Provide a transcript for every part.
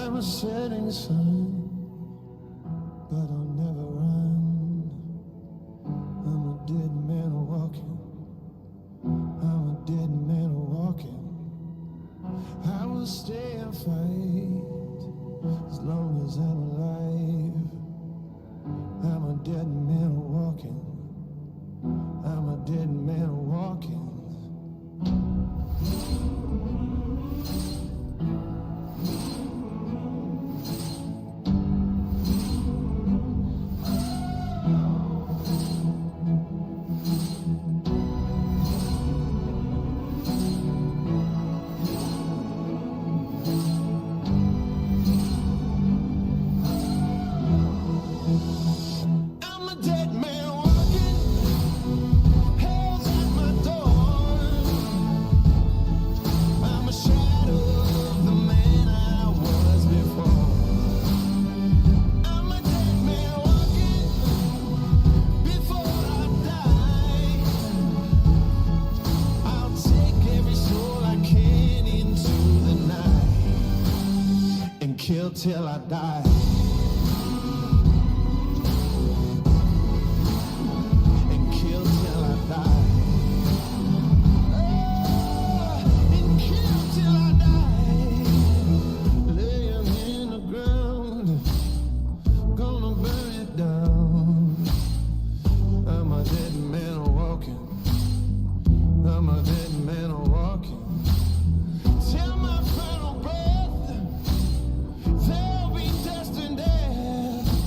I'm a setting sun, but I'll never run. I'm a dead man walking. I'm a dead man walking. I will stay and fight as long as I'm alive. I'm a dead man walking. I'm a dead man walking. I'm a dead man walking. Hell's at my door. I'm a shadow of the man I was before. I'm a dead man walking. Before I die, I'll take every soul I can into the night and kill till I die. And kill till I die. And kill till I die. Lay 'em in the ground. Gonna burn it down. I'm a dead man walking. I'm a dead man walking. Till my final breath, there'll be dust and death.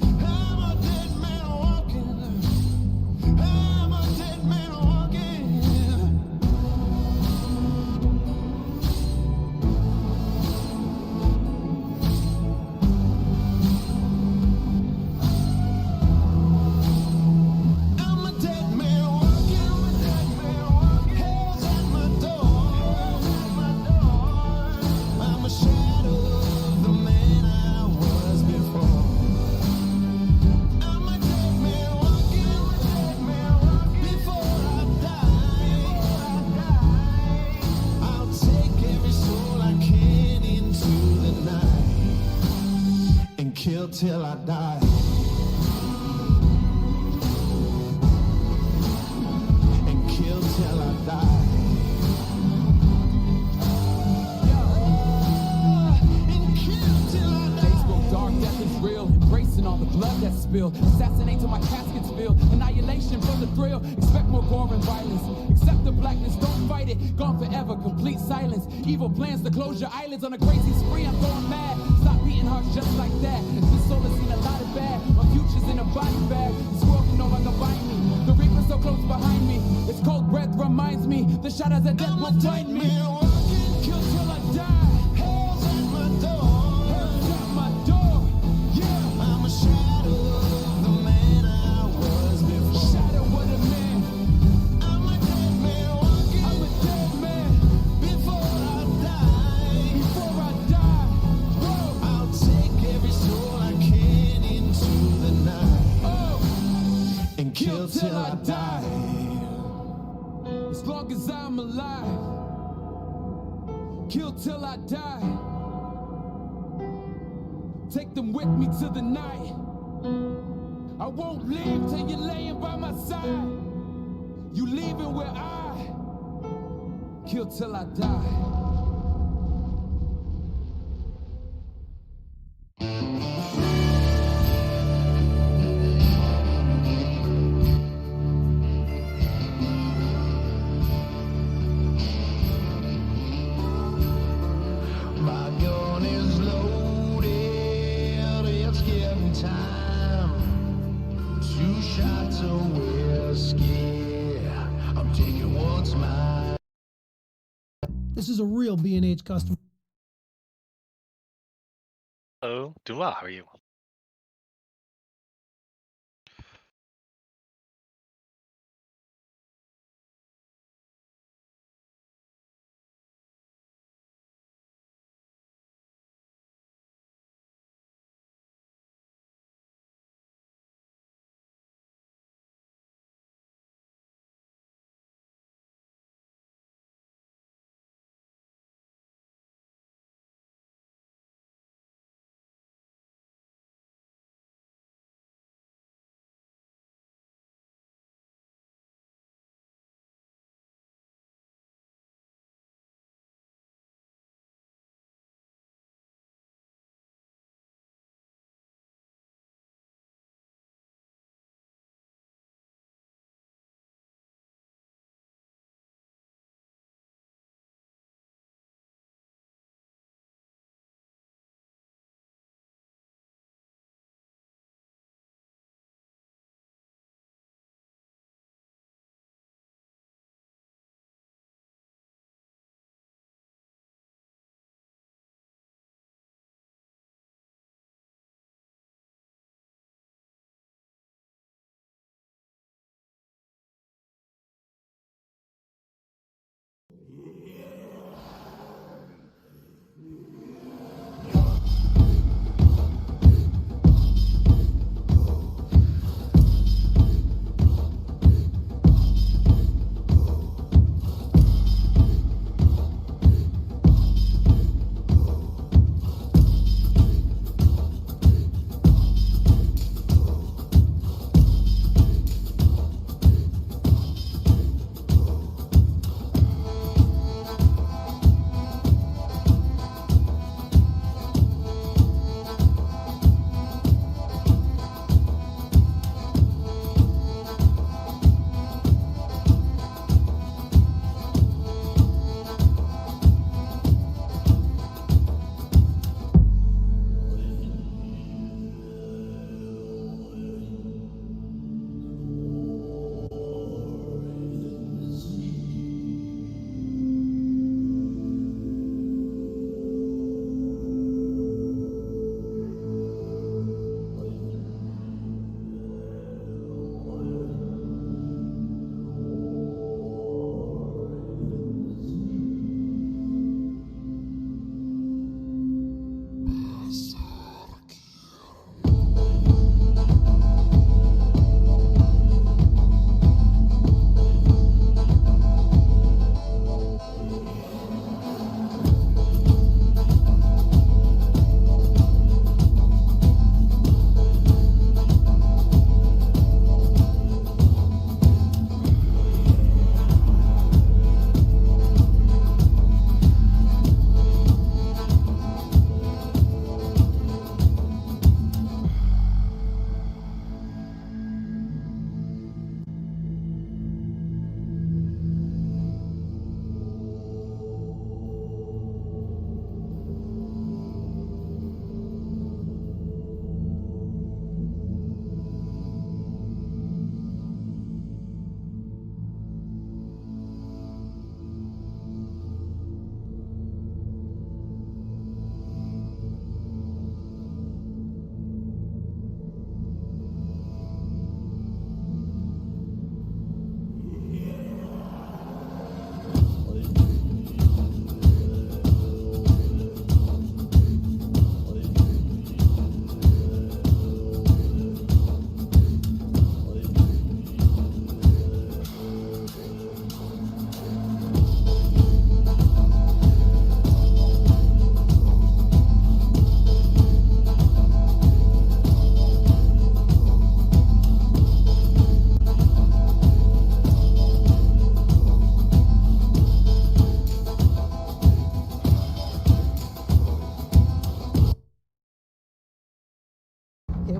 I'm a dead man walking. I'm a dead man walking. I'm a dead man walking. Hell's at my door. I'm a shadow of the man I was before. I'm a dead man walking. Before I die, I'll take every soul I can into the night and kill till I die. And kill till I die. And kill till I die. Days grow dark, death is real. Embracing all the blood that's spilled. Assassinate till my casket's filled. Annihilation for the thrill. Expect more gore and violence. Accept the blackness, don't fight it. Gone forever, complete silence. Evil plans to close your eyelids on a crazy spree. I'm going mad. Stop beating hearts just like that. This soul has seen a lot of bad. My future's in a body bag. This world can no longer bind me. The reaper's so close behind me. Its cold breath reminds me. The shadows of death I'm a won't dead find me. man walking. Kill till I die. Hell's at my door. Hell's at my door. Yeah. I'm a shadow of the man I was before. Shadow of the man. I'm a dead man walking. I'm a dead man. Before I die, Before I die. Whoa. I'll take every soul I can into the night Oh. and kill till I die. As long as I'm alive. Kill till I die. Take them with me to the night. I won't leave till you're laying by my side. You leaving where I kill till I die. My gun is loaded, it's giving time. 2 shots of whiskey, I'm taking what's mine. This is a real B&H customer. Hello, doing well. How are you?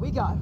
we got?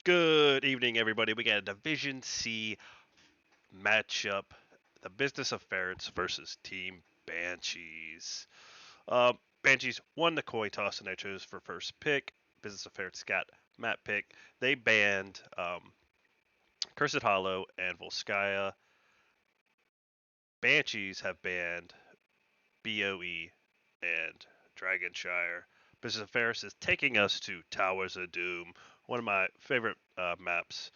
Good evening, everybody. We got a Division C matchup. The Business of Ferrets versus Team Banshees. Banshees won the coin toss and they chose for first pick. Business of Ferrets got map pick. They banned Cursed Hollow and Volskaya. Banshees have banned BOE and Dragonshire. Business of Ferrets is taking us to Towers of Doom, one of my favorite maps.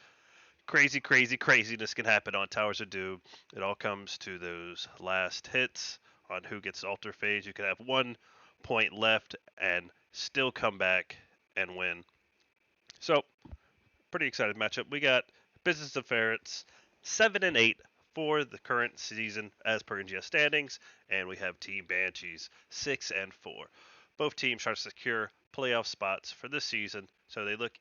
Craziness can happen on Towers of Doom. It all comes to those last hits on who gets altar phase. You could have 1 point left and still come back and win. So, pretty excited matchup. We got Business of Ferrets 7-8 for the current season as per NGS standings, and we have Team Banshees 6-4. Both teams trying to secure playoff spots for this season, so they look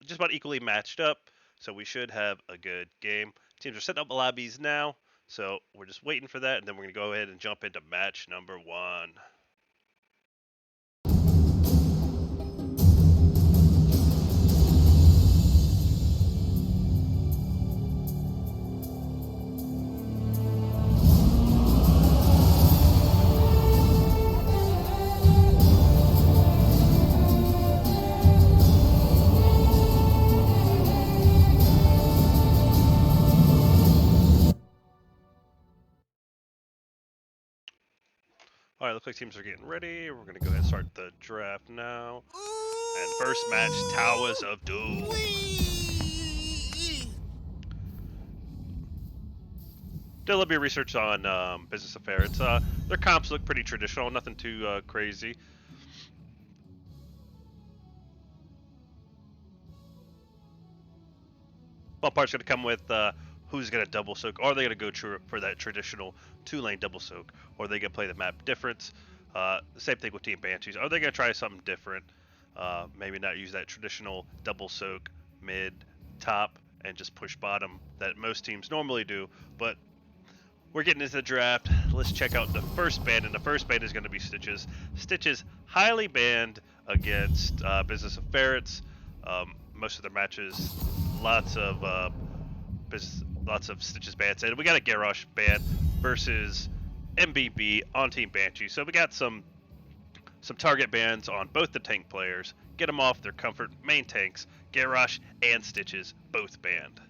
just about equally matched up. So we should have a good game. Teams are setting up lobbies now, so we're just waiting for that, and then we're going to go ahead and jump into match number 1. All right, looks like teams are getting ready. We're going to go ahead and start the draft now. And first match, Towers of Doom. Did a little bit of research on Business of Ferrets. Their comps look pretty traditional, nothing too crazy. Ball part's going to come with who's going to double soak. Are they going to go for that traditional 2-lane double soak? Or are they going to play the map difference? Same thing with Team Banshees. Are they going to try something different? Maybe not use that traditional double soak mid, top, and just push bottom that most teams normally do. But we're getting into the draft. Let's check out the first ban, and the first ban is going to be Stitches. Stitches highly banned against Business of Ferrets. Most of their matches, lots of Stitches bans. And we got a Garrosh ban versus MBB on Team Banshee. So we got some target bans on both the tank players. Get them off their comfort main tanks. Garrosh and Stitches both banned.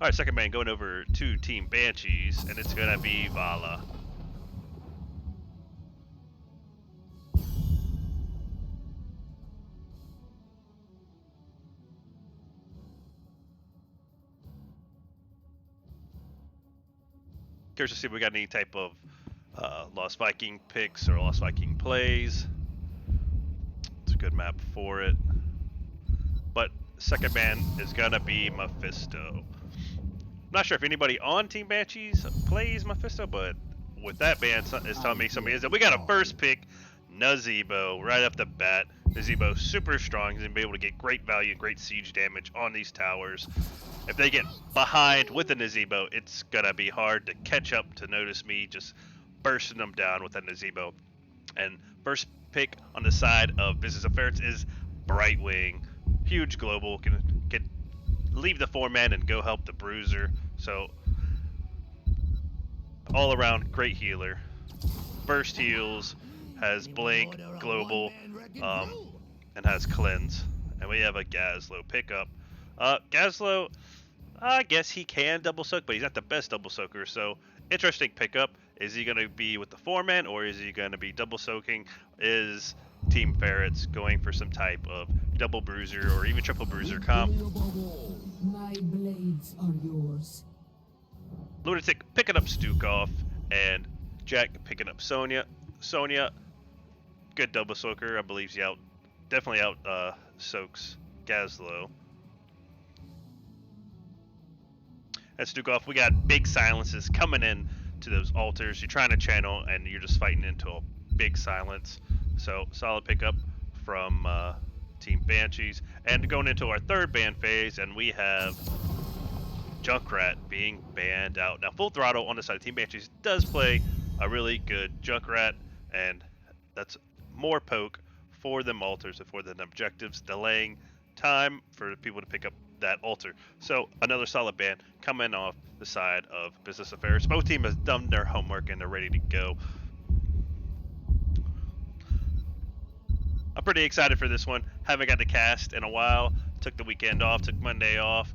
Alright, second ban going over to Team Banshees, and it's gonna be Vala. Curious to see if we got any type of Lost Viking picks or Lost Viking plays. It's a good map for it. But second ban is gonna be Mephisto. I'm not sure if anybody on Team Banshees plays Mephisto, but with that ban, it's telling me somebody is. And we got a first pick, Nazebo right off the bat. Nazebo super strong. He's gonna be able to get great value, great siege damage on these towers. If they get behind with a Nazebo, it's gonna be hard to catch up to notice me just bursting them down with a Nazebo. And first pick on the side of Business of Ferrets is Brightwing. Huge global, can leave the 4-man and go help the Bruiser. So all around great healer. Burst heals, has blink, global, and has cleanse. And we have a Gazlo pickup. Gazlo, I guess he can double soak, but he's not the best double soaker. So interesting pickup. Is he going to be with the 4-man, or is he going to be double soaking? Is Team Ferrets going for some type of double bruiser or even triple bruiser comp? My blades are yours. Lunatic picking up Stukov, and Jack picking up Sonya. Sonya, good double soaker. I believe she definitely out soaks Gazlo. At Stukov, we got big silences coming in to those altars. You're trying to channel, and you're just fighting into a big silence. So solid pickup from Team Banshees. And going into our third ban phase, and we have Junkrat being banned out. Now, Full Throttle on the side of Team Banshees does play a really good Junkrat, and that's more poke for them altars and for them objectives, delaying time for people to pick up that altar. So another solid ban coming off the side of Business Affairs. Both teams has done their homework and they're ready to go. I'm pretty excited for this one. Haven't got to cast in a while. Took the weekend off, took Monday off.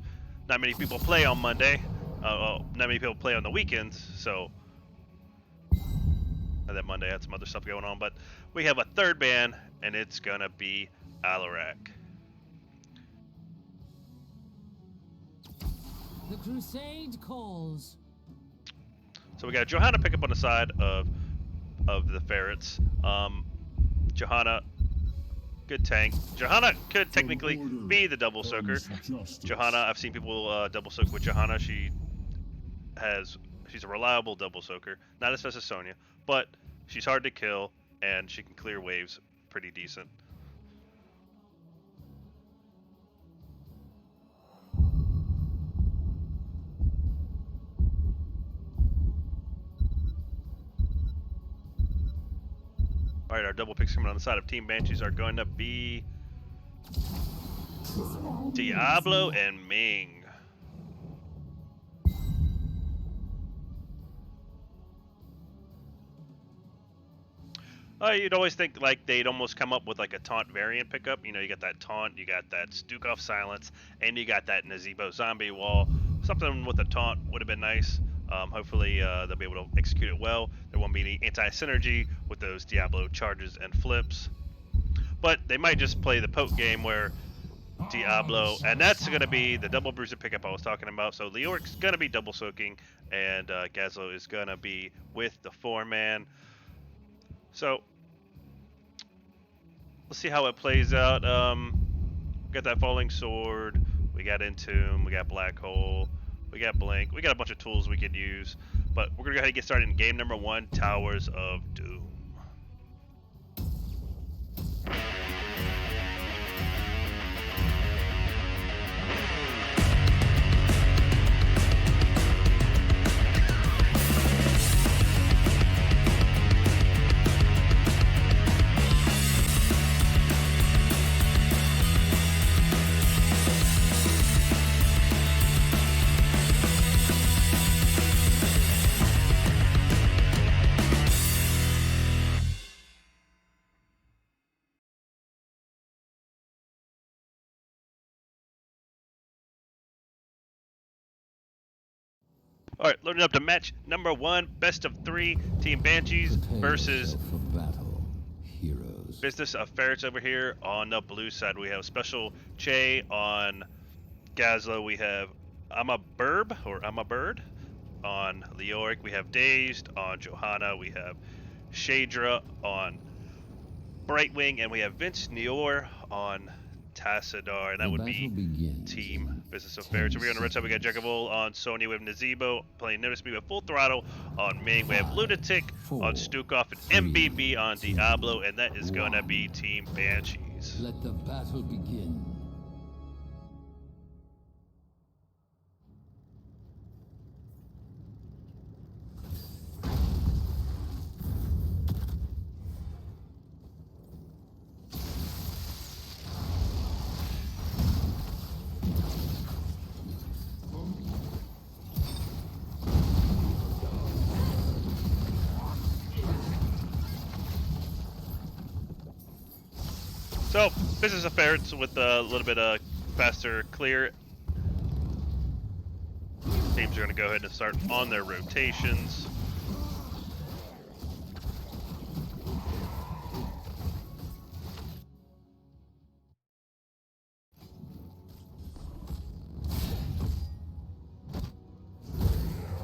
Not many people play on Monday. Not many people play on the weekends, so that Monday had some other stuff going on. But we have a third ban, and it's gonna be Alarak. The crusade calls. So we got Johanna pick up on the side of the Ferrets. Johanna, good tank. Johanna could technically be the double soaker. Johanna, I've seen people double soak with Johanna. She's a reliable double soaker. Not as fast as Sonya, but she's hard to kill and she can clear waves pretty decent. Alright, our double picks coming on the side of Team Banshees are going to be Diablo and Ming. You'd always think like they'd almost come up with like a taunt variant pickup. You know, you got that taunt, you got that Stukov silence, and you got that Nazebo zombie wall. Something with a taunt would have been nice. Hopefully they'll be able to execute it well. There won't be any anti-synergy with those Diablo charges and flips. But they might just play the poke game where Diablo, and that's going to be the double bruiser pickup I was talking about. So Leoric's going to be double soaking, and Gazlo is going to be with the 4-man. So let's see how it plays out. We got that Falling Sword, we got Entomb, we got Black Hole, we got Blink, we got a bunch of tools we could use. But we're going to go ahead and get started in game number 1, Towers of Doom. Alright, loading up to match number 1, best of 3, Team Banshees versus Business of Ferrets over here. On the blue side, we have Special Che. On Gazlo, we have I'm a Bird. On Leoric, we have Dazed. On Johanna, we have Shadra. On Brightwing, and we have Vince Neor on Tassadar, and that would be Team Business of Ferrets. Over here on the red side, we got Juggervol on Sonya with Nazebo playing Notice Me with Full Throttle on Ming. We have Lunatic on Stukov and MBB on Diablo, and that is gonna be Team Banshees. Let the battle begin. So, Business of Ferrets with a little bit of faster clear. Teams are going to go ahead and start on their rotations.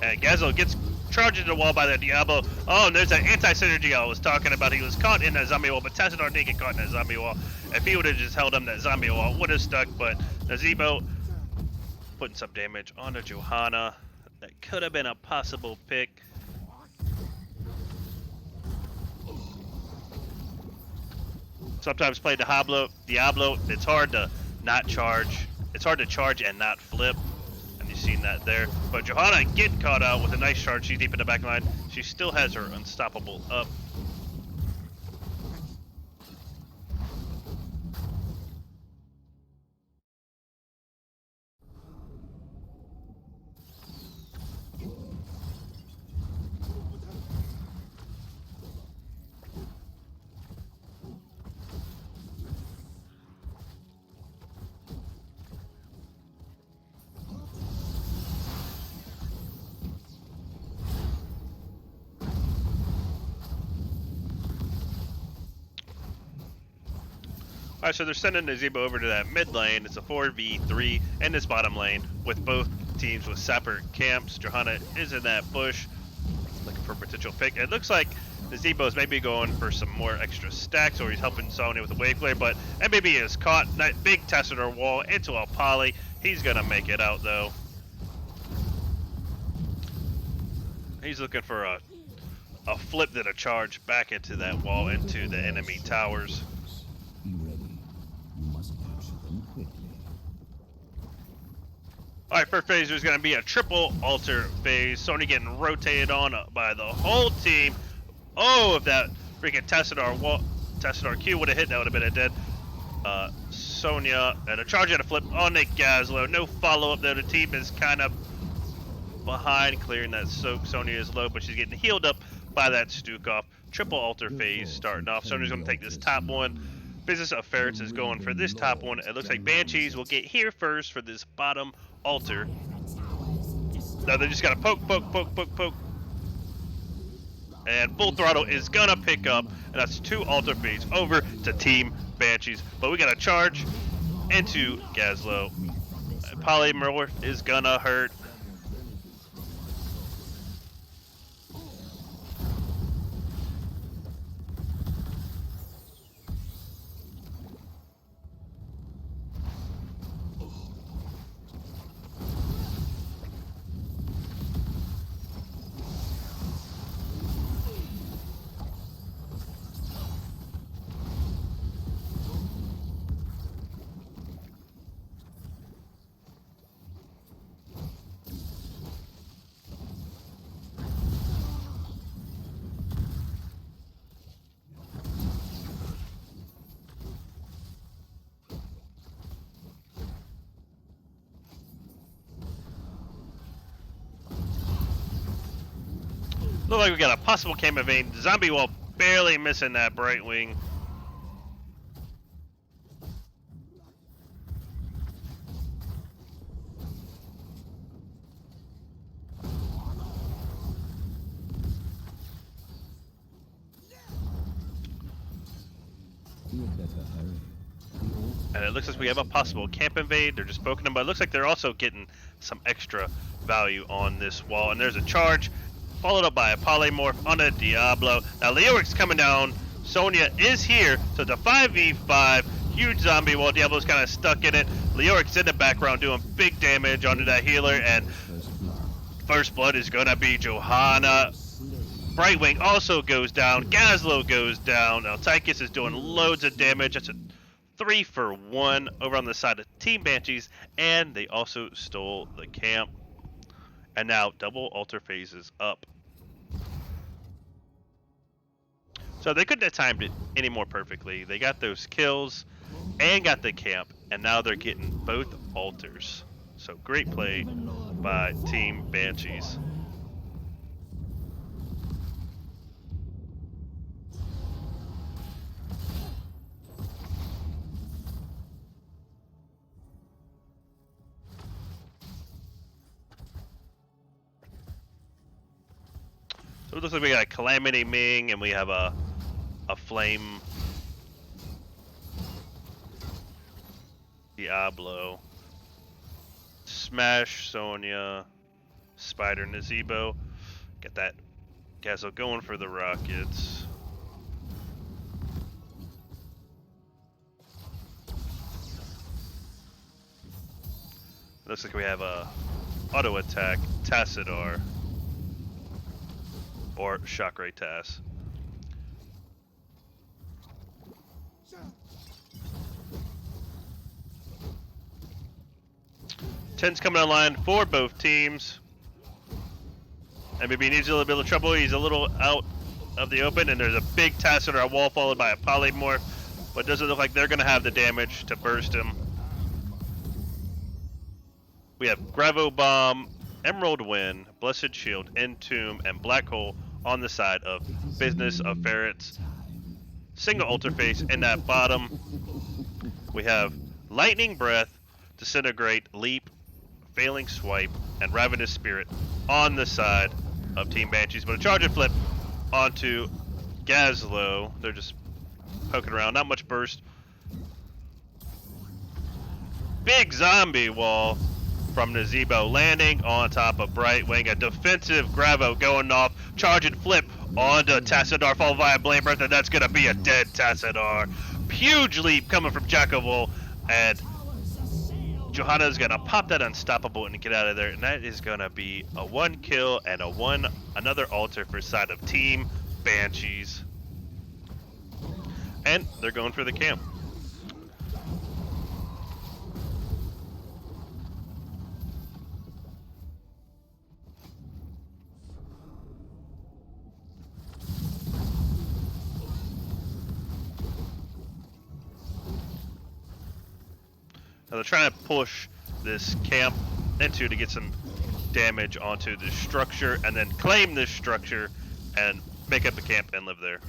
And Gazelle gets charged into the wall by that Diablo. Oh, and there's that anti-synergy I was talking about. He was caught in that zombie wall, but Tassadar didn't get caught in that zombie wall. If he would have just held him, that zombie wall would have stuck, but Nazebo putting some damage onto Johanna. That could have been a possible pick. Sometimes play Diablo, it's hard to not charge. It's hard to charge and not flip. And you've seen that there. But Johanna getting caught out with a nice charge. She's deep in the back line. She still has her unstoppable up. Alright, so they're sending Nazebo over to that mid lane. It's a 4v3 in this bottom lane with both teams with sapper camps. Johanna is in that bush looking for a potential pick. It looks like Nazebo is maybe going for some more extra stacks, or he's helping Sonya with the wave clear, but MBB is caught. That big Tassadar wall into a poly. He's going to make it out, though. He's looking for a flip that a charge back into that wall, into the enemy towers. Be ready. You must capture them quickly. Alright, first phase there's going to be a triple altar phase. Sonya getting rotated on by the whole team. Oh, if that freaking Tassadar Q would have hit, that would have been a dead. Sonya and a charge and a flip on Nick Gazlo. No follow up though. The team is kind of behind clearing that soak. Sonya is low, but she's getting healed up by that Stukov. Triple altar phase starting off. Sonya's going to take this top one. Business of Ferrets is going for this top one. It looks like Banshees will get here first for this bottom altar. Now they just got to poke. And Full Throttle is going to pick up. And that's 2 altar phase over to Team Banshees. But we got to charge into Gazlo. Polymorph is going to hurt. Look like we got a possible cam evade. Zombie wall barely missing that bright wing. And it looks like we have a possible camp invade. They're just poking them, but it looks like they're also getting some extra value on this wall. And there's a charge, followed up by a polymorph on a Diablo. Now Leoric's coming down. Sonya is here, so it's a 5v5. huge zombie wall. Diablo's kind of stuck in it. Leoric's in the background doing big damage onto that healer, and first blood is gonna be Johanna. Brightwing also goes down. Gazlo goes down. Now Tychus is doing loads of damage. That's a 3 for 1 over on the side of Team Banshees, and they also stole the camp. And now double altar phases up. So they couldn't have timed it any more perfectly. They got those kills and got the camp, and now they're getting both altars. So great play by Team Banshees. So it looks like we got a Calamity Ming, and we have a Flame Diablo, Smash Sonya, Spider Nazebo. Get that Gazelle going for the Rockets. Looks like we have a auto attack Tassadar or Shockray Tass. Ten's coming online for both teams. MVP needs a little bit of trouble. He's a little out of the open, and there's a big Tassadar wall followed by a Polymorph, but doesn't look like they're going to have the damage to burst him. We have Gravo Bomb, Emerald Wind, Blessed Shield, Entomb, and Black Hole on the side of Business of Ferrets. Single altar face in that bottom. We have Lightning Breath, Disintegrate, Leap, Failing Swipe, and Ravenous Spirit on the side of Team Banshees. But a charge and flip onto Gazlo. They're just poking around, not much burst. Big zombie wall from Nazebo landing on top of Brightwing. A defensive Gravo going off. Charge and flip onto Tassadar, followed by a Blade Breath, and that's going to be a dead Tassadar. Huge leap coming from Jackable, and Johanna's going to pop that Unstoppable and get out of there, and that is going to be a 1 kill and another altar for side of Team Banshees. And they're going for the camp. Now they're trying to push this camp into to get some damage onto this structure, and then claim this structure and make up a camp and live there.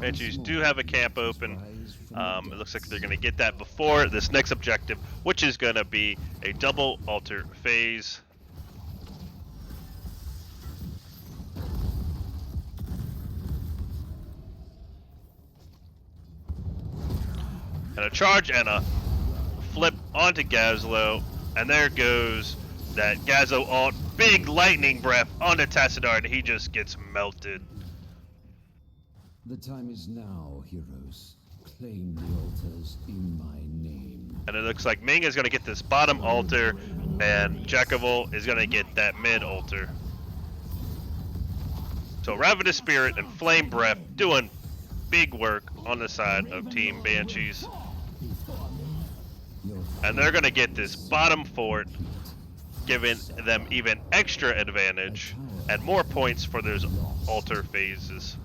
Banshees do have a camp open. It looks like they're going to get that before this next objective, which is going to be a double altar phase. And a charge and a flip onto Gazlo, and there goes that Gazlo ult. Big lightning breath onto Tassadar, and he just gets melted. The time is now, heroes. Claim the altars in my name. And it looks like Ming is going to get this bottom altar, and Jackable is going to get that mid altar. So Ravenous Spirit and Flame Breath doing big work on the side of Team Banshees. And they're going to get this bottom fort, giving them even extra advantage and more points for those altar phases.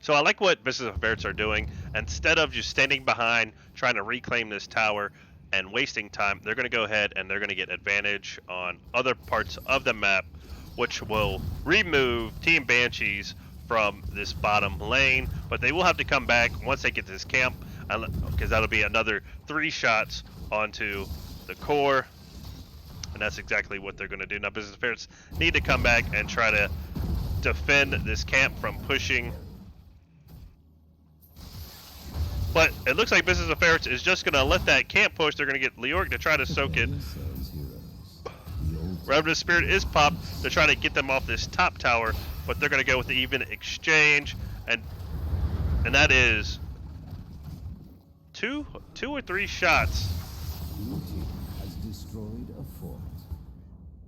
So I like what Business of Ferrets are doing. Instead of just standing behind trying to reclaim this tower and wasting time, they're going to go ahead and they're going to get advantage on other parts of the map, which will remove Team Banshees from this bottom lane. But they will have to come back once they get to this camp, because that'll be another 3 shots onto the core. And that's exactly what they're going to do. Now Business of Ferrets need to come back and try to defend this camp from pushing. But it looks like Business of Ferrets is just going to let that camp push. They're going to get Leoric to try to soak it. Revenant Spirit is popped to try to get them off this top tower, but they're going to go with the even exchange, and that is two or three shots. Blue team has destroyed a fort.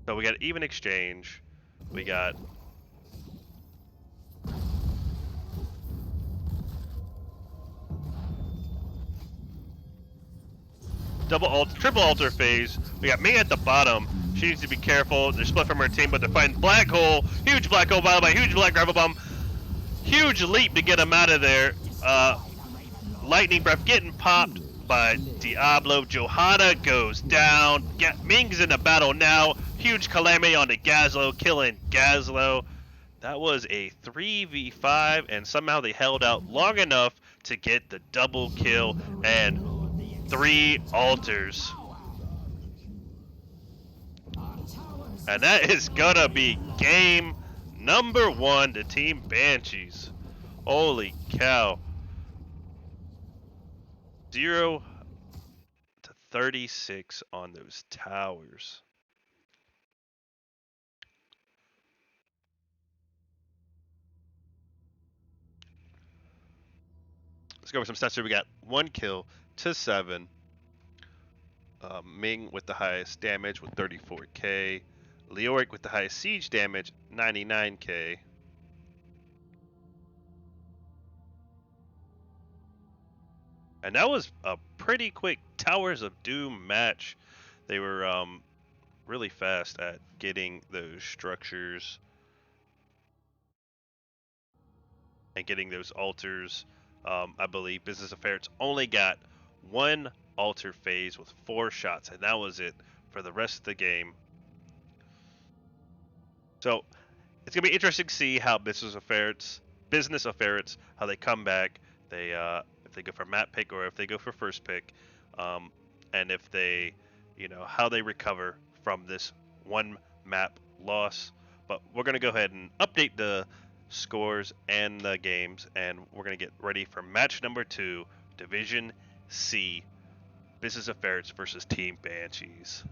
So we got even exchange. We got triple altar phase. We got me at the bottom. She needs to be careful. They're split from her team, but they're fighting black hole. Huge black hole, by the way. Huge black gravel bomb. Huge leap to get him out of there. Lightning breath getting popped by Diablo. Johanna goes down. Ming's in the battle now. Huge calamity on the Gazlo, killing Gazlo. That was a 3v5, and somehow they held out long enough to get the double kill and 3 altars. And that is gonna be game number 1 to Team Banshees. Holy cow. 0 to 36 on those towers. Let's go over some stats here. We got 1 kill to 7. Ming with the highest damage with 34k. Leoric with the highest siege damage, 99k. And that was a pretty quick Towers of Doom match. They were really fast at getting those structures and getting those altars. I believe Business of Ferrets only got 1 altar phase with 4 shots, and that was it for the rest of the game. So it's gonna be interesting to see how Business of Ferrets, how they come back. They if they go for map pick or if they go for first pick, and if they, how they recover from this 1 map loss. But we're gonna go ahead and update the scores and the games, and we're gonna get ready for match number 2, Division C, Business of Ferrets versus Team Banshees.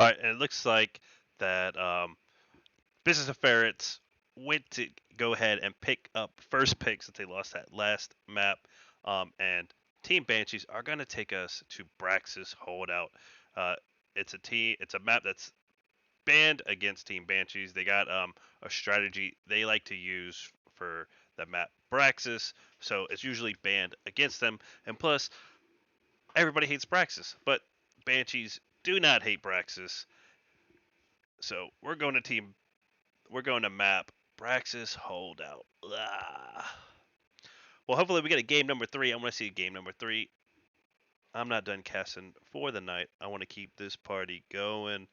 All right, and it looks like that Business of Ferrets went to go ahead and pick up first pick since they lost that last map, and Team Banshees are gonna take us to Brax's Holdout. Uh, it's a map that's banned against Team Banshees. They got a strategy they like to use for the map Braxis, so it's usually banned against them. And plus, everybody hates Braxis, but Banshees do not hate Braxis. So we're going to map Braxis Holdout. Ah. Well, hopefully we get a game number 3. I want to see game number 3. I'm not done casting for the night. I want to keep this party going.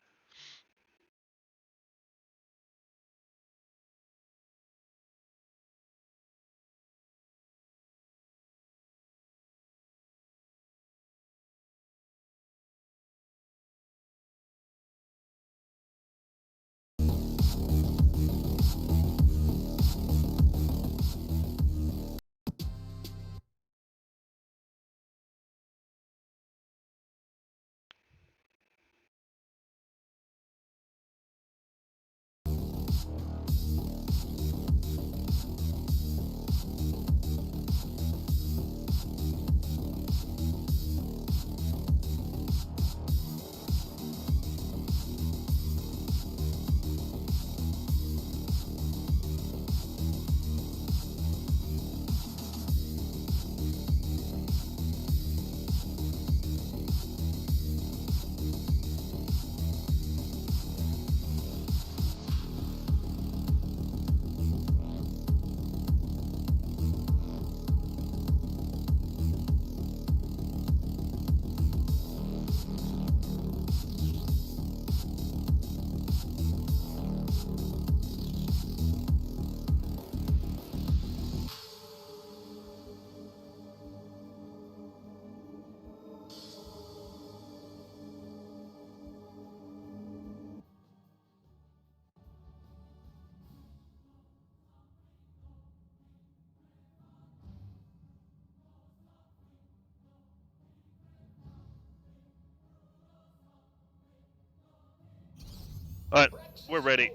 All right, we're ready.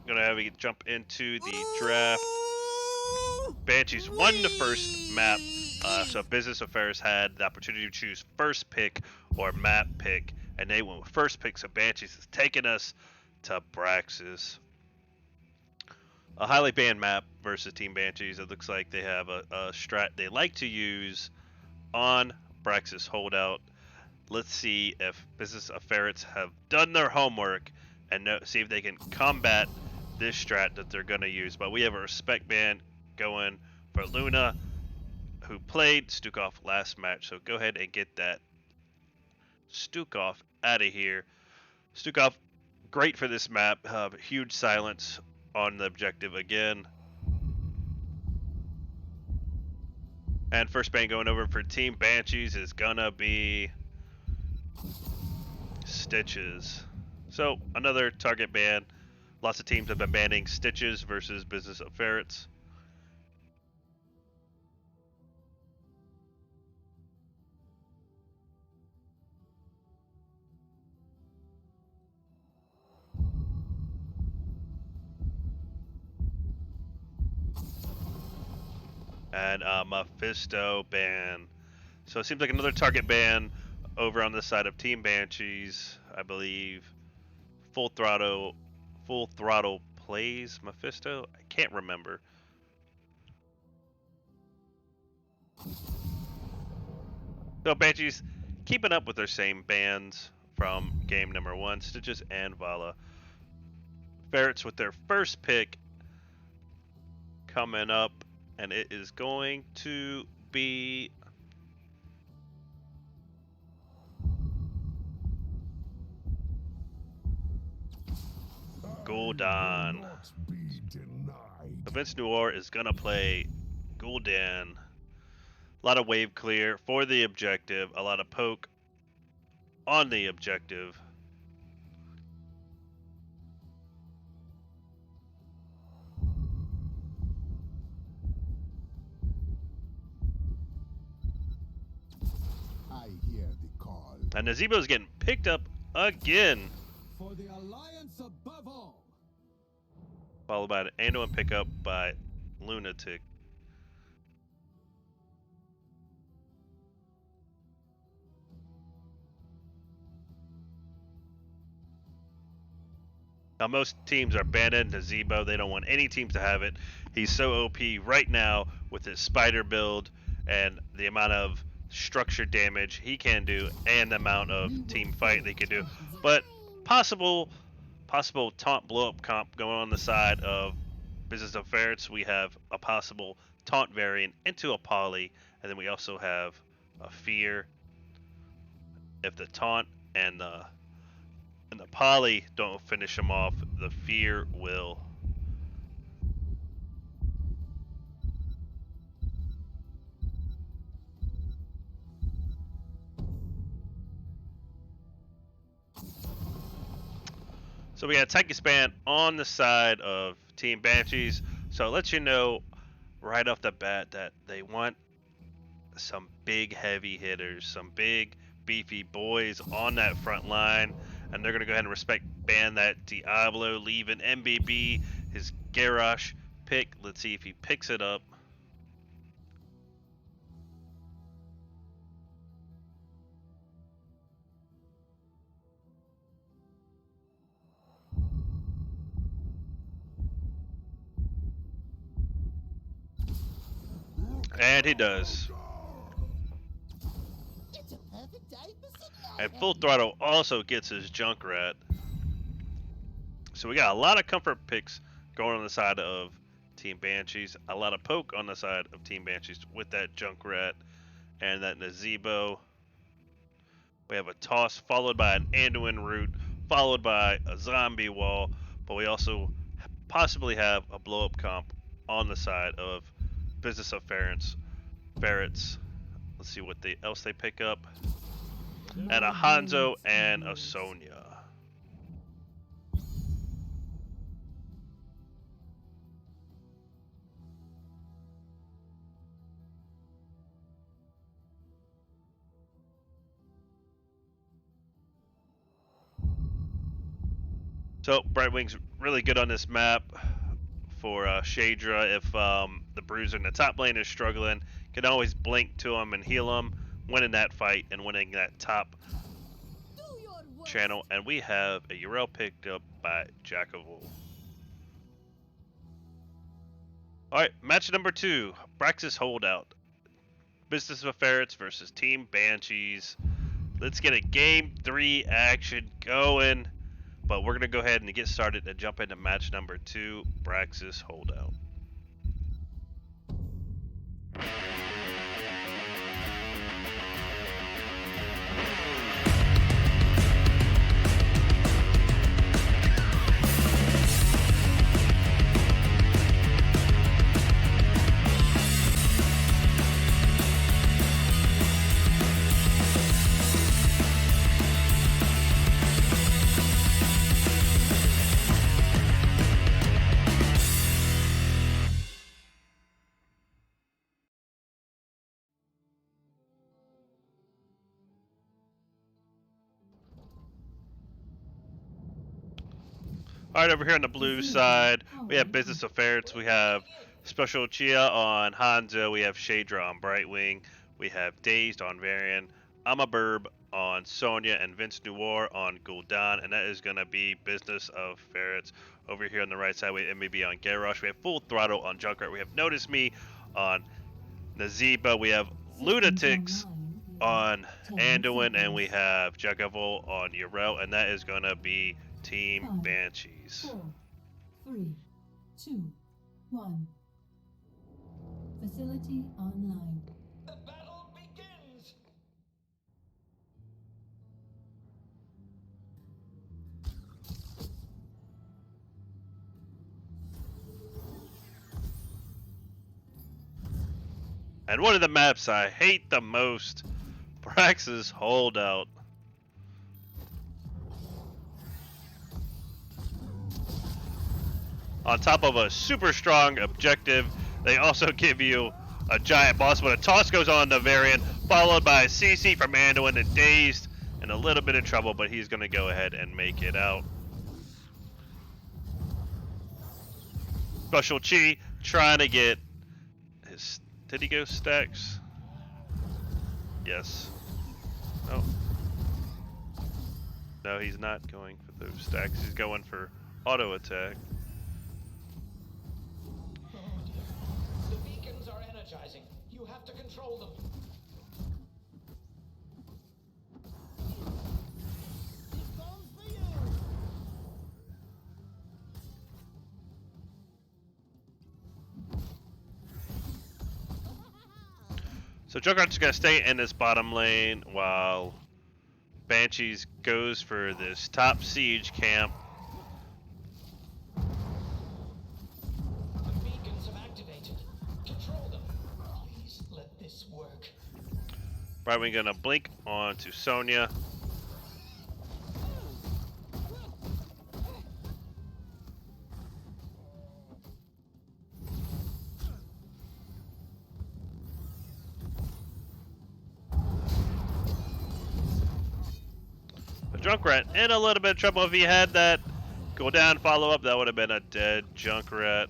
Gonna have you jump into the draft. Banshees won the first map, so Business Affairs had the opportunity to choose first pick or map pick, and they went with first pick. So Banshees is taking us to Braxis. A highly banned map versus Team Banshees. It looks like they have a strat they like to use on Braxis Holdout. Let's see if Business of Ferrets have done their homework and see if they can combat this strat that they're going to use. But we have a respect ban going for Luna, who played Stukov last match. So go ahead and get that Stukov out of here. Stukov, great for this map. Huge silence on the objective again. And first ban going over for Team Banshees is gonna be Stitches. So another target ban. Lots of teams have been banning Stitches versus Business of Ferrets. And Mephisto ban. So it seems like another target ban over on the side of Team Banshees, I believe. Full throttle plays Mephisto. I can't remember. So Banshees keeping up with their same bans from game number 1, Stitches and Vala. Ferrets with their first pick coming up, and it is going to be Gul'dan. So Vince Noir is gonna play Gul'dan. A lot of wave clear for the objective, a lot of poke on the objective. I hear the call. And Nazebo's getting picked up again. For the Alliance above all. Followed by an Anduin pickup by Lunatic. Now most teams are banning Nazebo. They don't want any teams to have it. He's so OP right now with his spider build and the amount of structure damage he can do and the amount of team fight they can do. But possible taunt blow up comp going on the side of Business of Ferrets. We have a possible taunt variant into a poly, and then we also have a fear. If the taunt and the poly don't finish him off, the fear will. So we got Tanky Span on the side of Team Banshees. So it lets you know right off the bat that they want some big heavy hitters, some big beefy boys on that front line, and they're going to go ahead and respect ban that Diablo, leaving MBB his Garrosh pick. Let's see if he picks it up. And he does. And Full Throttle also gets his Junkrat. So we got a lot of comfort picks going on the side of Team Banshees. A lot of poke on the side of Team Banshees with that Junkrat and that Nazebo. We have a toss followed by an Anduin root, followed by a zombie wall. But we also possibly have a blow up comp on the side of Business of Ferrets. Let's see what else they pick up. And a Hanzo and a Sonya. So Brightwing's really good on this map for Shadra. If the Bruiser in the top lane is struggling, can always blink to him and heal him, winning that fight and winning that top channel. And we have a Yrel picked up by Jack of All. Alright, match number 2. Braxis Holdout. Business of Ferrets versus Team Banshees. Let's get a game 3 action going. But we're going to go ahead and get started and jump into match number 2, Braxis Holdout. Alright, over here on the blue side, we have Business of Ferrets. We have Special Chia on Hanzo. We have Shadra on Brightwing. We have Dazed on Varian. Amaburb on Sonya. And Vince Noir on Gul'dan. And that is going to be Business of Ferrets. Over here on the right side, we have MBB on Garrosh. We have Full Throttle on Junkrat. We have Notice Me on Nazeba. We have Lunatics on Anduin. And we have Jagavol on Yrel. And that is going to be Team Banshees. 4, 3, 2, 1. Facility online. The battle begins. And one of the maps I hate the most, Braxis Holdout. On top of a super strong objective, they also give you a giant boss. But a toss goes on the variant, followed by a CC from Anduin and Dazed. in a little bit of trouble, but he's going to go ahead and make it out. Special Chi trying to get his... Did he go stacks? Yes. Oh. No, he's not going for those stacks. He's going for auto attack. Oh dear. The beacons are energizing. You have to control them. So Junkrat's gonna stay in this bottom lane while Banshees goes for this top siege camp. The beacons have activated. Control them. Please let this work. Right, we're gonna blink on to Sonya. Junkrat in a little bit of trouble. If he had that go down follow up, that would have been a dead Junkrat.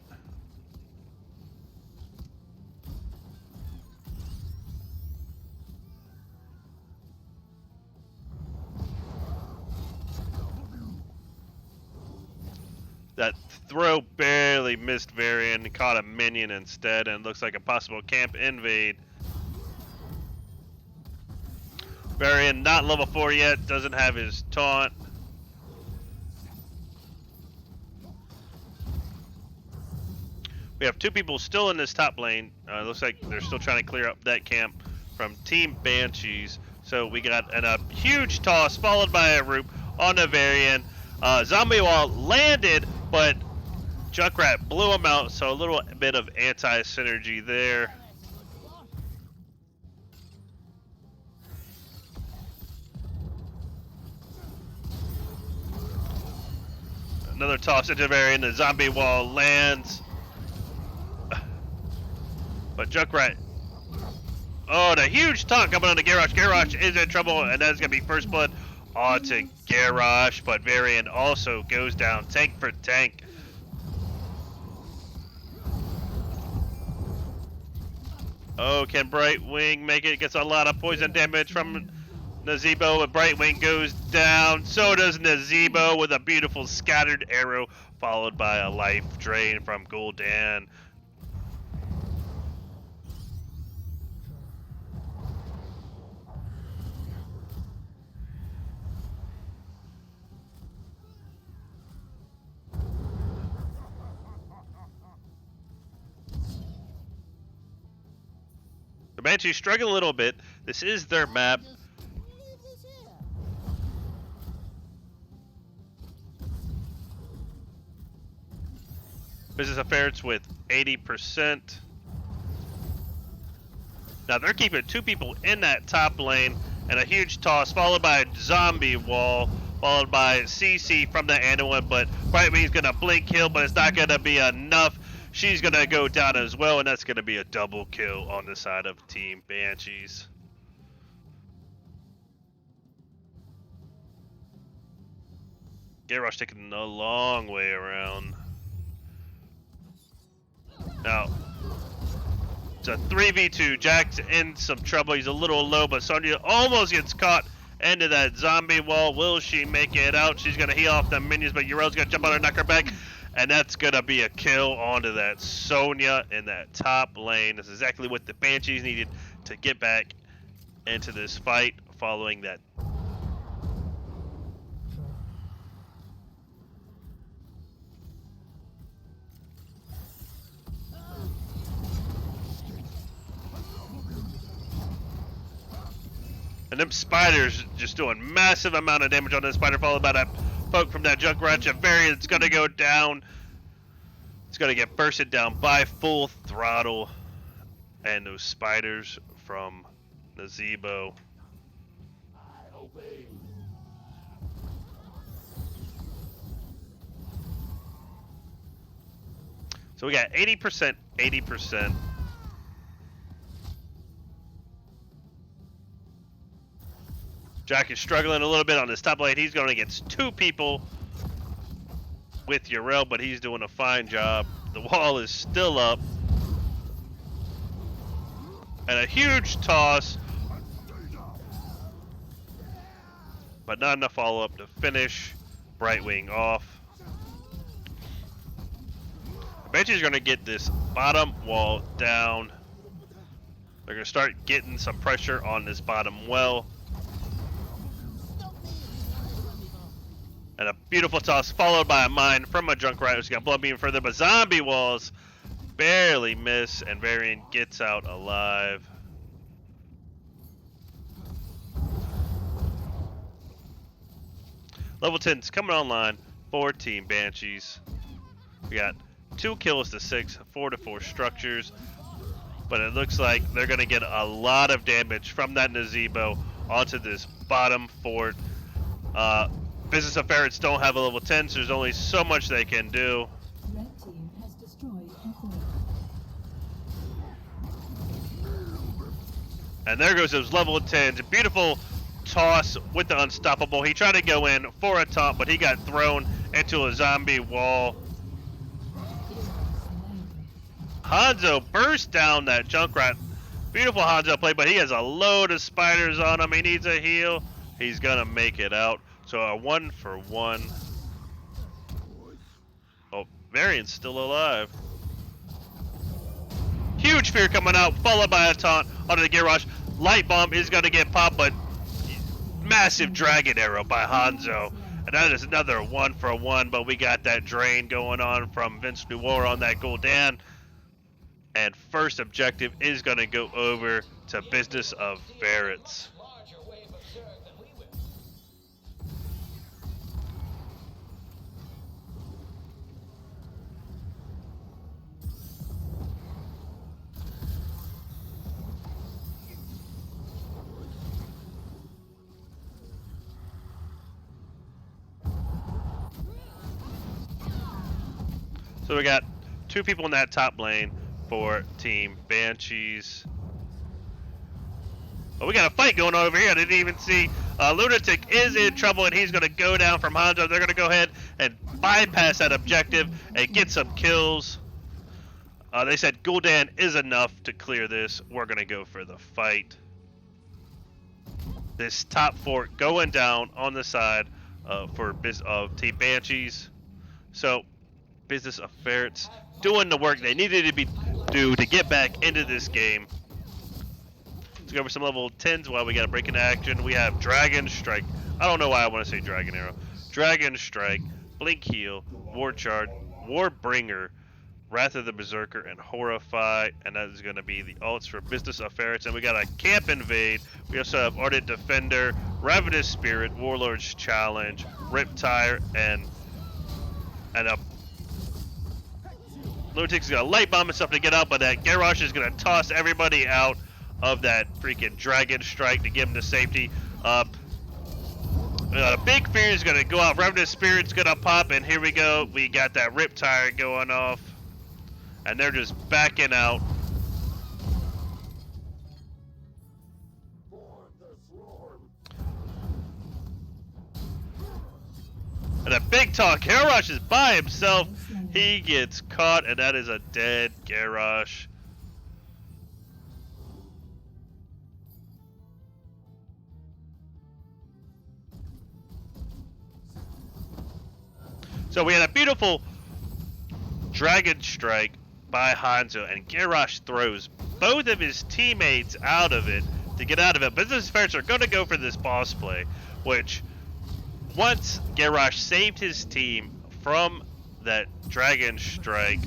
That throw barely missed Varian, caught a minion instead, and looks like a possible camp invade. Varian not level 4 yet, doesn't have his taunt. We have 2 people still in this top lane. Looks like they're still trying to clear up that camp from Team Banshees. So we got a huge toss followed by a root on the Varian. Zombie wall landed, but Junkrat blew him out, so a little bit of anti-synergy there. Another toss into Varian, the zombie wall lands. But Junkrat, oh, the huge taunt coming on to Garrosh. Garrosh is in trouble, and that's going to be first blood onto Garrosh, but Varian also goes down tank for tank. Oh, can Brightwing make it? Gets a lot of poison damage from Nazebo, but Brightwing goes down. So does Nazebo with a beautiful scattered arrow, followed by a life drain from Gul'dan. The Banshees struggle a little bit. This is their map. Business of Ferrets with 80%. Now they're keeping 2 people in that top lane, and a huge toss followed by a zombie wall, followed by CC from the Anduin, but Brightwing's gonna blink kill, but it's not gonna be enough. She's gonna go down as well, and that's gonna be a double kill on the side of Team Banshees. Garrosh taking a long way around. Now, it's a 3v2. Jack's in some trouble. He's a little low, but Sonya almost gets caught into that zombie wall. Will she make it out? She's going to heal off the minions, but Urel's going to jump on her, knock her back, and that's going to be a kill onto that Sonya in that top lane. That's exactly what the Banshees needed to get back into this fight following that. And them spiders just doing massive amount of damage on this spider, followed by that poke from that Junkrat. Variant's gonna go down. It's gonna get bursted down by full throttle. And those spiders from Nazebo. So we got 80%, 80%. Jack is struggling a little bit on this top lane. He's going against 2 people with Uriel, but he's doing a fine job. The wall is still up. And a huge toss. But not enough follow-up to finish. Brightwing off. Banshee's going to get this bottom wall down. They're going to start getting some pressure on this bottom well. And a beautiful toss followed by a mine from a Junkrat who's got blood beam further, but zombie walls barely miss, and Varian gets out alive. Level 10's coming online for Team Banshees. We got 2 kills to 6, 4 to 4 structures, but it looks like they're going to get a lot of damage from that Nazebo onto this bottom fort. Business of Ferrets don't have a level 10, so there's only so much they can do. Red team has destroyed a fort. And there goes those level 10s. A beautiful toss with the Unstoppable. He tried to go in for a taunt, but he got thrown into a zombie wall. Hanzo burst down that Junkrat. Beautiful Hanzo play, but he has a load of spiders on him. He needs a heal. He's going to make it out. So a 1-for-1. Oh, Varian's still alive. Huge fear coming out, followed by a taunt onto the Garrosh. Light Bomb is going to get popped, but massive Dragon Arrow by Hanzo. And that is another 1-for-1, but we got that drain going on from Vince Noir on that Gul'dan. And first objective is going to go over to Business of Ferrets. So we got 2 people in that top lane for Team Banshees. But we got a fight going on over here. I didn't even see. Lunatic is in trouble, and he's going to go down from Hanzo. They're going to go ahead and bypass that objective and get some kills. They said Gul'dan is enough to clear this. We're going to go for the fight. This top fort going down on the side of Team Banshees. So Business of Ferrets doing the work they needed to do to get back into this game. Let's go over some level 10s while we got a break into action. We have Dragon Strike. I don't know why I want to say Dragon Arrow. Dragon Strike, Blink Heal, War Charge, War Bringer, Wrath of the Berserker, and Horrify. And that is going to be the ults for Business of Ferrets. And we got a Camp Invade. We also have Ardent Defender, Ravenous Spirit, Warlord's Challenge, Riptire, and a Lunatic's gonna light bomb himself to get out, but that Garrosh is gonna toss everybody out of that freaking Dragon Strike to give him to safety. A Big Fear is gonna go out. Revenant Spirit's gonna pop, and here we go. We got that Riptire going off, and they're just backing out. And a big talk. Garrosh is by himself. He gets caught, and that is a dead Garrosh. So we had a beautiful Dragon Strike by Hanzo, and Garrosh throws both of his teammates out of it to get out of it. Business Ferrets are going to go for this boss play, which once Garrosh saved his team from that Dragon Strike,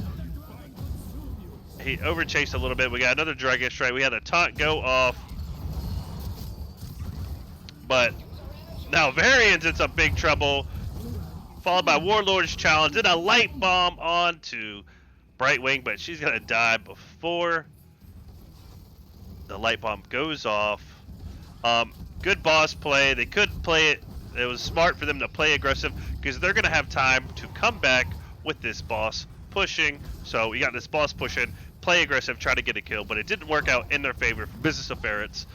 he overchased a little bit. We got another Dragon Strike. We had a taunt go off, but now Varian's in some big trouble, followed by Warlord's Challenge, then a light bomb onto Brightwing, but she's gonna die before the light bomb goes off. Good boss play. They could play it. It was smart for them to play aggressive because they're gonna have time to come back with this boss pushing. So we got this boss pushing, play aggressive, try to get a kill, but it didn't work out in their favor for Business of Ferrets.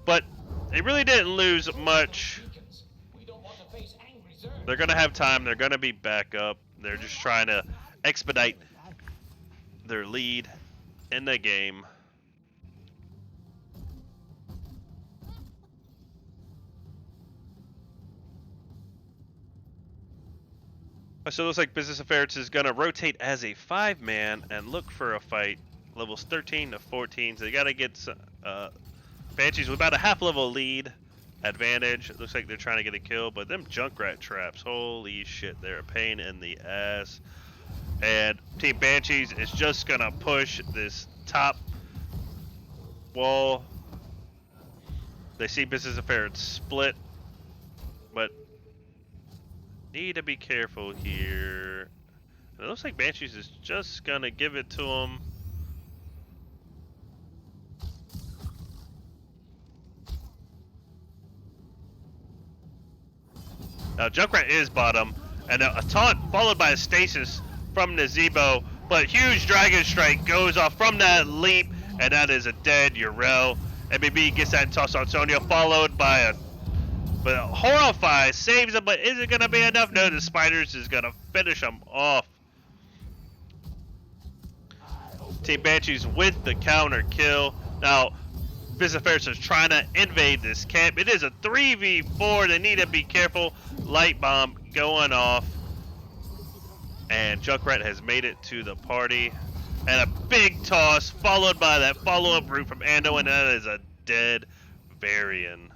But They really didn't lose much. Beacons. We don't want to face angry Zerg. They're gonna have time. They're gonna be back up. They're just trying to expedite their lead in the game. So it looks like Business Affairs is gonna rotate as a 5-man and look for a fight. Levels 13 to 14. So they gotta get Banshees with about a half-level lead advantage. It looks like they're trying to get a kill, but them Junkrat traps, holy shit, they're a pain in the ass. And Team Banshees is just gonna push this top wall. They see Business Affairs split, but need to be careful here. It looks like Banshees is just gonna give it to them. Now Junkrat is bottom, and a taunt followed by a stasis from Nazebo, but huge Dragon Strike goes off from that leap, and that is a dead Yrel. MBB gets that toss on Sonya, followed by a Horrify saves him, but is it gonna be enough? No, the Spiders is gonna finish him off. Team Banshees with the counter kill. Now, Business Affairs is trying to invade this camp. It is a 3v4. They need to be careful. Light bomb going off. And Junkrat has made it to the party. And a big toss, followed by that follow-up route from Ando, and that is a dead Varian.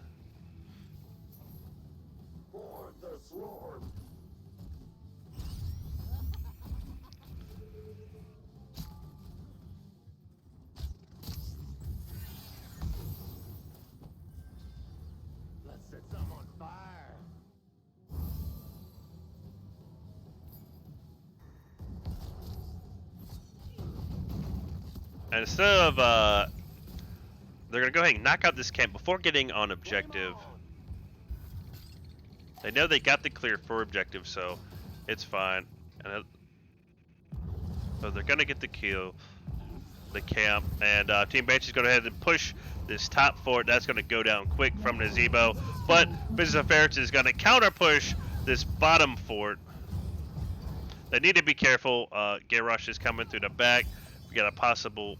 And instead of, they're going to go ahead and knock out this camp before getting on objective. They know they got the clear for objective, so it's fine. And so they're going to get the kill, the camp. And Team Banshee's going to go ahead and push this top fort. That's going to go down quick from Nazebo. But Business Affairs is going to counter push this bottom fort. They need to be careful. Garrosh is coming through the back. We got a possible,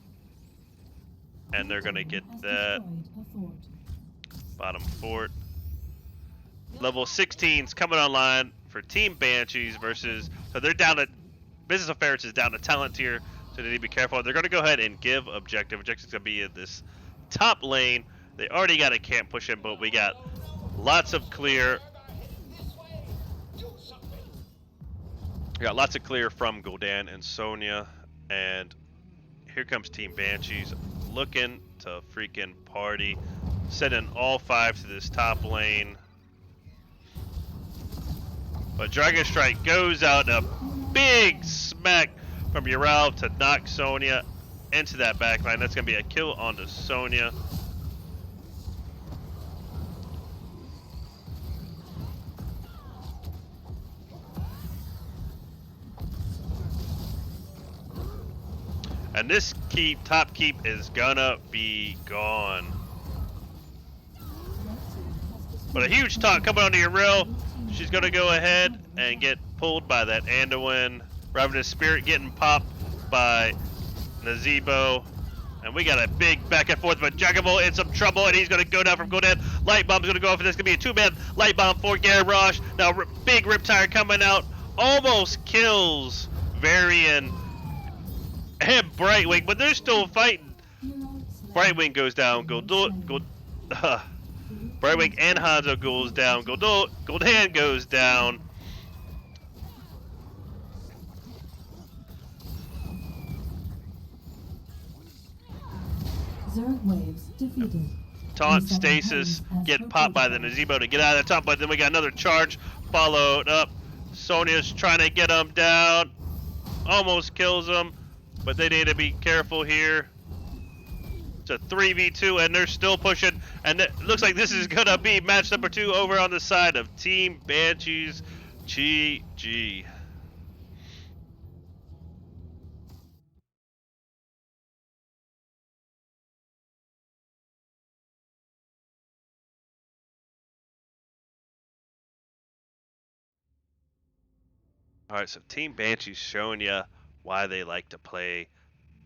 and they're gonna get that bottom fort. Level 16's coming online for Team Banshees versus, so they're down to, Business Affairs is down to talent tier, so they need to be careful. They're gonna go ahead and give objective. Objective's gonna be in this top lane. They already got a camp push in, but we got lots of clear. We got lots of clear from Gul'dan and Sonya, and here comes Team Banshees looking to freaking party, sending all 5 to this top lane. But Dragon Strike goes out, and a big smack from Yrel to knock Sonya into that backline. That's going to be a kill onto Sonya. And this keep, top keep, is gonna be gone. But a huge taunt coming onto Yrel. She's gonna go ahead and get pulled by that Anduin. Ravenous Spirit getting popped by Nazebo. And we got a big back and forth, but Jagamo in some trouble, and he's gonna go down from Gul'dan. Light bomb's gonna go off, and this gonna be a 2-man light bomb for Garrosh. Now big Riptire coming out, almost kills Varian and Brightwing, but they're still fighting. Brightwing goes down. Brightwing and Hanzo goes down. Gul'dan goes down. Zerg waves defeated. Taunt stasis get popped by the Nazebo to get out of the taunt, but then we got another charge followed up. Sonya's trying to get him down. Almost kills him. But they need to be careful here. It's a 3v2, and they're still pushing. And it looks like this is going to be match number 2 over on the side of Team Banshees. GG. All right, so Team Banshee's showing you why they like to play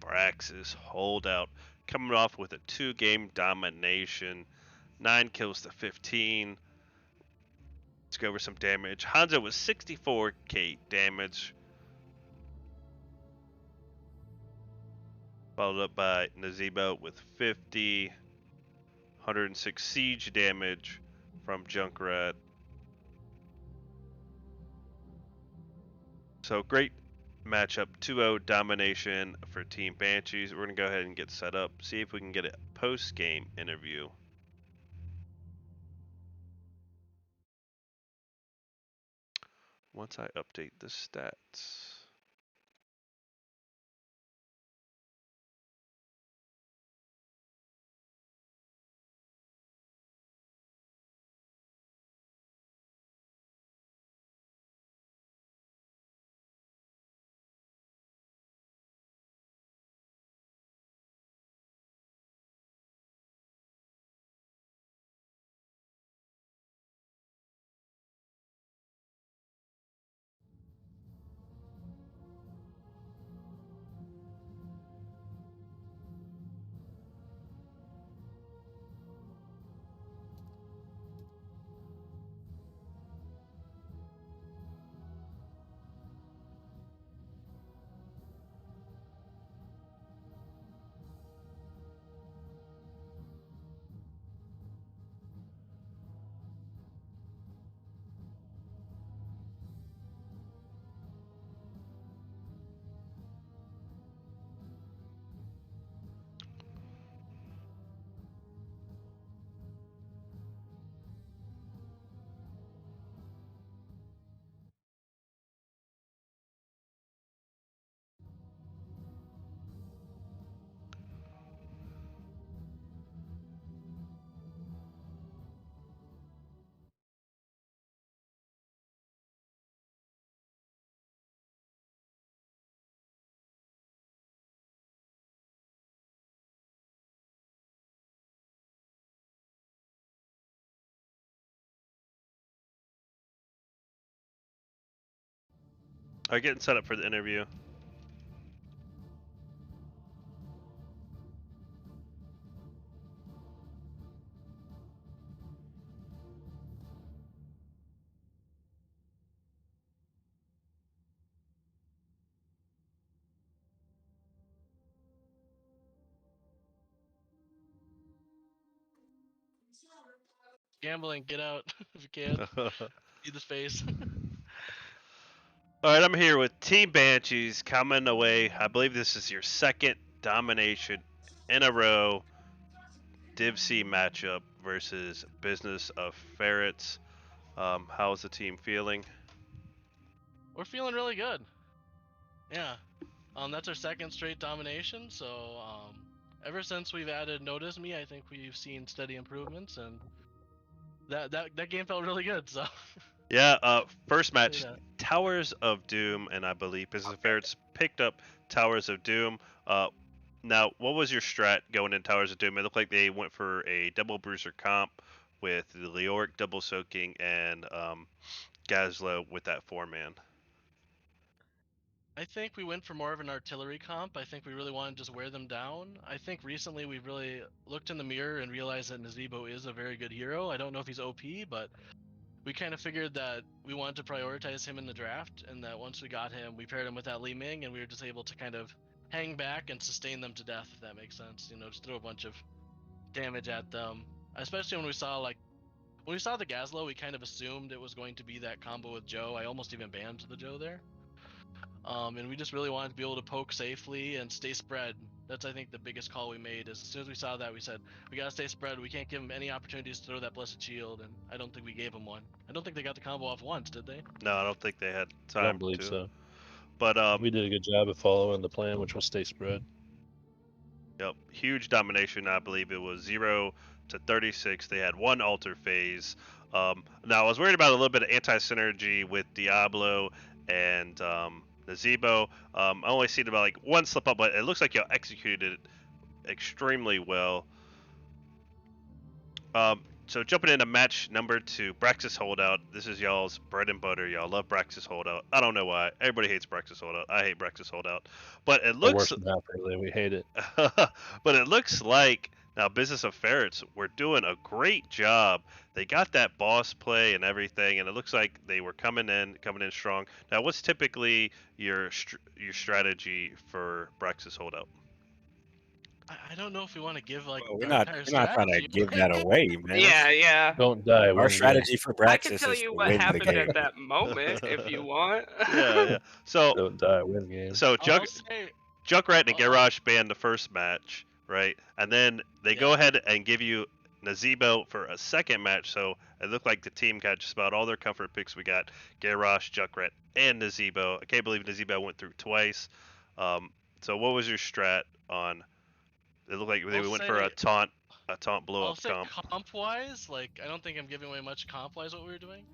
Brax's holdout, coming off with a 2-game domination, 9 kills to 15. Let's go over some damage. Hanzo was 64k damage, followed up by Nazebo with 50, 106 siege damage from Junkrat. So great matchup, 2-0 domination for Team Banshees. We're going to go ahead and get set up, see if we can get a post-game interview. Once I update the stats. All right, getting set up for the interview. Gambling, get out if you can. See the face. All right, I'm here with Team Banshees coming away. I believe this is your second domination in a row. Div C matchup versus Business of Ferrets. How's the team feeling? We're feeling really good. Yeah. That's our second straight domination, so ever since we've added Notice Me, I think we've seen steady improvements, and that game felt really good, so Yeah, first say match, that. Towers of Doom, and I believe Business of Ferrets picked up Towers of Doom. Now, what was your strat going in Towers of Doom? It looked like they went for a double bruiser comp with the Leoric double soaking and Gazlo with that 4-man. I think we went for more of an artillery comp. I think we really wanted to just wear them down. I think recently we've really looked in the mirror and realized that Nazebo is a very good hero. I don't know if he's OP, but we kind of figured that we wanted to prioritize him in the draft, and that once we got him, we paired him with that Li Ming, and we were just able to kind of hang back and sustain them to death, if that makes sense. You know, just throw a bunch of damage at them. Especially when we saw the Gazlo, we kind of assumed it was going to be that combo with Joe. I almost even banned the Joe there. And we just really wanted to be able to poke safely and stay spread. That's, I think, the biggest call we made. Is as soon as we saw that, we said, we gotta stay spread. We can't give them any opportunities to throw that Blessed Shield, and I don't think we gave them one. I don't think they got the combo off once, did they? No, I don't think they had I don't time believe to. so. But We did a good job of following the plan, which was stay spread. Yep, huge domination. I believe it was 0 to 36. They had one alter phase. Now I was worried about a little bit of anti-synergy with Diablo and Nazebo. I only seen about like one slip up, but it looks like y'all executed it extremely well. So jumping into match number 2, Braxis Holdout. This is y'all's bread and butter. Y'all love Braxis Holdout. I don't know why. Everybody hates Braxis Holdout. I hate Braxis Holdout. But it The looks worst map, really. We hate it. but it looks like now Business of Ferrets were doing a great job. They got that boss play and everything, and it looks like they were coming in strong. Now, what's typically your strategy for Braxis Holdout? I don't know if we want to give like Well, we're our not entire we're not trying to strategy give away. that away, man. Yeah. Don't die. Our Win the game. strategy for I can Braxis tell is you to what win the happened game. at that moment if you want. Yeah. So Don't die. Win the game. I'll say Junkrat and I'll- Garrosh banned the first match, right? And then they go ahead and give you Nazebo for a second match. So it looked like the team got just about all their comfort picks. We got Garrosh, Junkrat, and Nazebo. I can't believe Nazebo went through twice. So what was your strat on? It looked like they I'll went for a say- taunt blow I'll up say comp. comp-wise, like I don't think I'm giving away much comp-wise what we were doing.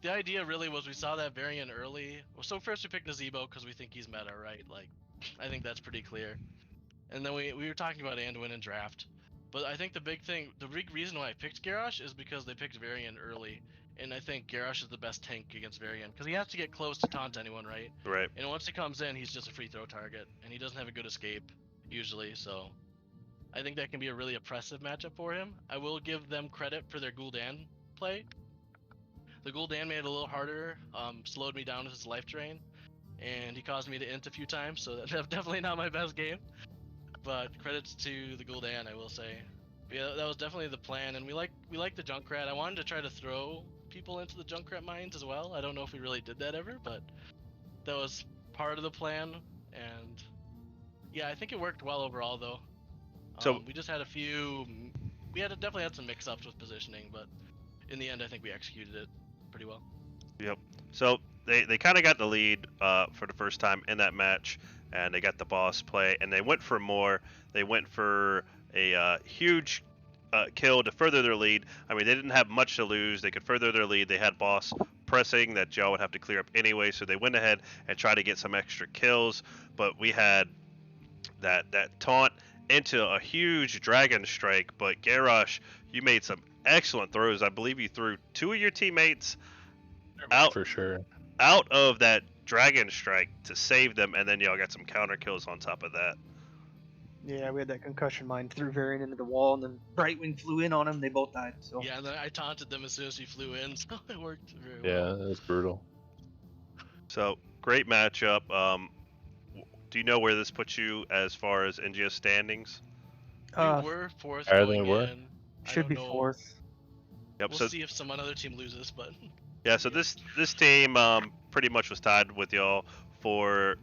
The idea really was we saw that variant early. Well, so first we picked Nazebo because we think he's meta, right? Like, I think that's pretty clear. And then we were talking about Anduin and draft. But I think the big reason why I picked Garrosh is because they picked Varian early. And I think Garrosh is the best tank against Varian. Because he has to get close to taunt anyone, right? Right. And once he comes in, he's just a free throw target. And he doesn't have a good escape, usually, so... I think that can be a really oppressive matchup for him. I will give them credit for their Gul'dan play. The Gul'dan made it a little harder, slowed me down with his life drain, and he caused me to int a few times, so that's definitely not my best game. But credits to the Gul'dan, I will say. But yeah, that was definitely the plan, and we like the Junkrat. I wanted to try to throw people into the Junkrat mines as well. I don't know if we really did that ever, but that was part of the plan, and yeah, I think it worked well overall though. So we just had a few. We definitely had some mix-ups with positioning, but in the end, I think we executed it pretty well. Yep. So they kind of got the lead for the first time in that match, and they got the boss play, and they went for more. They went for a huge kill to further their lead. I mean, they didn't have much to lose. They could further their lead. They had boss pressing that y'all would have to clear up anyway, so they went ahead and tried to get some extra kills. But we had that taunt into a huge dragon strike, but Garrosh, you made some excellent throws. I believe you threw 2 of your teammates out for sure out of that dragon strike to save them, and then y'all got some counter kills on top of that. Yeah, we had that concussion mine threw Varian into the wall, and then Brightwing flew in on him. They both died. So yeah, and then I taunted them as soon as he flew in, so it worked very well. Yeah, that was brutal. So great matchup. Do you know where this puts you as far as NGS standings? We were fourth higher than going we were? in. should be fourth. Yep. We'll So see if some other team loses, but yeah, so this team pretty much was tied with y'all for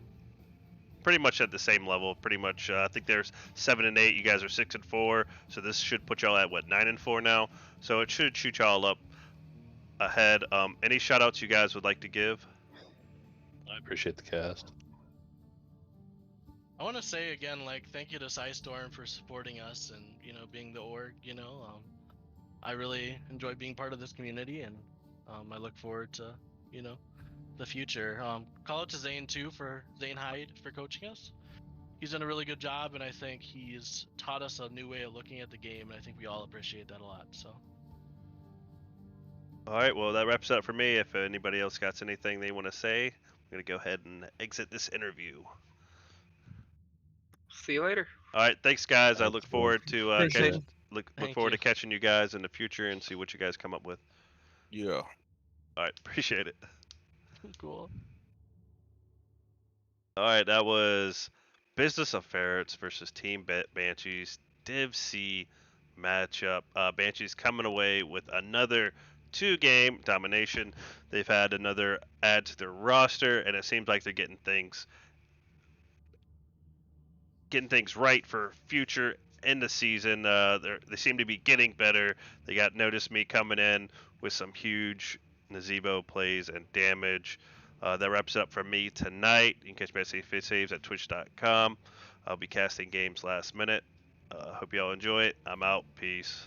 pretty much at the same level. Pretty much, I think there's 7 and 8. You guys are 6 and 4. So this should put y'all at what 9 and 4 now. So it should shoot y'all up ahead. Any shout outs you guys would like to give? I appreciate the cast. I want to say again, like, thank you to Psystorm for supporting us and, you know, being the org, you know. I really enjoy being part of this community, and I look forward to, you know, the future. Call out to Zane, too, Zane Hyde for coaching us. He's done a really good job, and I think he's taught us a new way of looking at the game, and I think we all appreciate that a lot, so. All right, well, that wraps it up for me. If anybody else got anything they want to say, I'm going to go ahead and exit this interview. See you later. All right, thanks, guys. I look forward to look Thank forward you. to catching you guys in the future and see what you guys come up with. Yeah. All right, appreciate it. Cool. All right, that was Business of Ferrets versus Team Banshees Div C matchup. Banshees coming away with another 2-game domination. They've had another add to their roster, and it seems like they're getting things right for future in the season. They seem to be getting better. They got Notice Me coming in with some huge Nazebo plays and damage. That wraps it up for me tonight. You can catch me at Fit Saves at twitch.com. I'll be casting games last minute. Hope y'all enjoy it. I'm out. Peace.